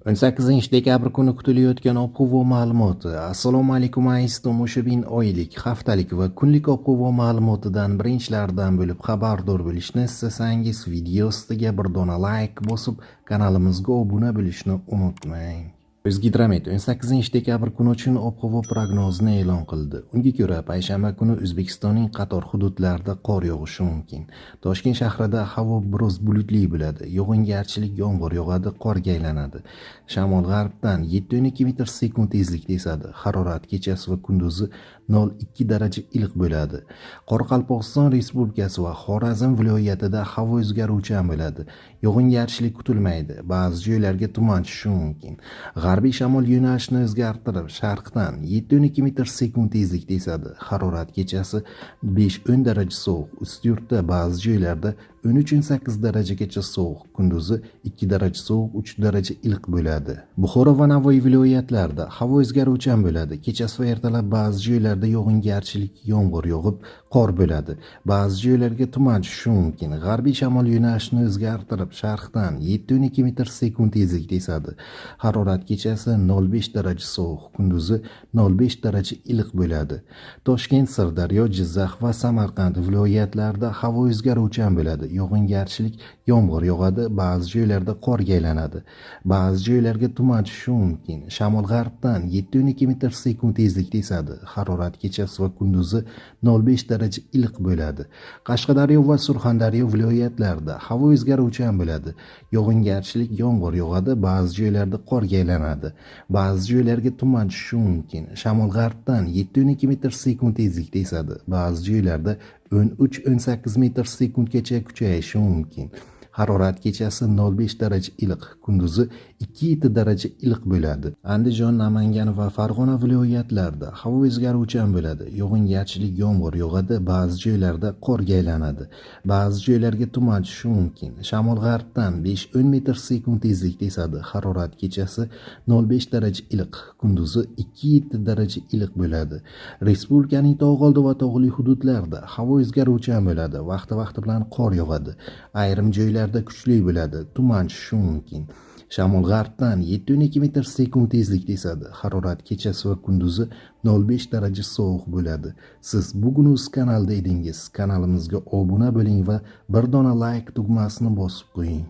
18 dekabr kuni kutilayotgan ob-havo ma'lumoti. Assalomu alaykum aziz tomoshabin, oylik, haftalik va kunlik ob-havo ma'lumotidan birinchilardan bo'lib xabardor bo'lishni istasangiz, video ostiga bir dona like bosib, kanalimizga obuna bo'lishni unutmang. O'zgidromet 18 dekabr kuni uchun ob-havo prognozini e'lon qildi. Unga ko'ra, payshanba kuni O'zbekistonning qator hududlarida qor yog'ishi mumkin. Toshkent shahrida havo biroz bulutli bo'ladi. Yog'ingarchilik yomg'ir yog'adi, qorga aylanadi. Shamol g'arbdan 7,2 metr/sekund tezlikda esadi. Harorat kechasi va kunduzi 0,2 daraja iliq bo'ladi. Qoraqalpog'iston Respublikasi va Xorazm viloyatida havo o'zgaruvchan bo'ladi. Yog'ingarchilik kutilmaydi. Ba'zi joylarga tuman tushishi mumkin. G'arbiy shamol yo'nalishini o'zgartirib, sharqdan 7,2 metr/sekund tezlikda esadi. Harorat kechasi 5-10 daraja sovuq. Ustyurtda ba'zi joylarda 13-18 darajagacha sovuq, kunduzi 2 daraja sovuq, 3 daraja iliq bo'ladi. Buxoro va Navoiy viloyatlarida havo o'zgaruvchan bo'ladi. Kechasi va ertalab ba'zi joylarda yog'ingarchilik yomg'ir yog'ib, qor bo'ladi. Ba'zi joylarga tuman tushishi mumkin. G'arbiy shamol yo'nalishini o'zgartirib, sharqdan 7,2 metr/sekund tezlikda esadi. Harorat kechasi 0,5 daraja sovuq, kunduzi 0,5 daraja iliq bo'ladi. Toshkent, Sirdaryo, Jizzax va Samarqand viloyatlarida havo o'zgaruvchan bo'ladi. Yog'ingarchilik yomg'ir yog'adi, ba'zi joylarda qorga aylanadi. Ba'zi joylarga tuman tushishi mumkin. Shamol g'arbdan 7,2 metr/sekund tezlikda esadi. Harorat kechasi va kunduzi 0,5 daraja iliq bo'ladi. Qashqadaryo va Surxondaryo viloyatlarida havo o'zgaruvchan bo'ladi. Yog'ingarchilik yomg'ir yog'adi, ba'zi joylarda qorga aylanadi. Ba'zi joylarga tuman tushishi mumkin. Shamol g'arbdan 7,2 metr/sekund tezlikda esadi. Ba'zi joylarda 13-18 metr/sekundgacha kuchayishi mumkin. Harorat kechasi 0,5 daraja iliq, kunduzi 2,7 daraja iliq bo'ladi. Andijon, Namangan va Farg'ona viloyatlarida havo o'zgaruvchan bo'ladi. Yog'ingarchilik yomg'ir yog'adi, ba'zi joylarda qorga aylanadi. Ba'zi joylarga tuman tushishi mumkin. Shamol g'arbdan 5-10 metr/sekund tezlikda esadi. Harorat kechasi 0,5 daraja iliq, kunduzi 2,7 daraja iliq bo'ladi. Respublikaning tog' oldi va tog'li hududlarida havo o'zgaruvchan bo'ladi. Vaqti bilan qor yog'adi. Ayrim joylar kuchli bo'ladi, tuman tushishi mumkin. Shamol g'arbdan 7,2 metr/sekund tezlikda esadi. Harorat kechasi va kunduzi 0,5 daraja sovuq bo'ladi. Siz bugun o'z kanalda edingiz. Kanalimizga obuna bo'ling va bir dona like tugmasini bosib qo'ying.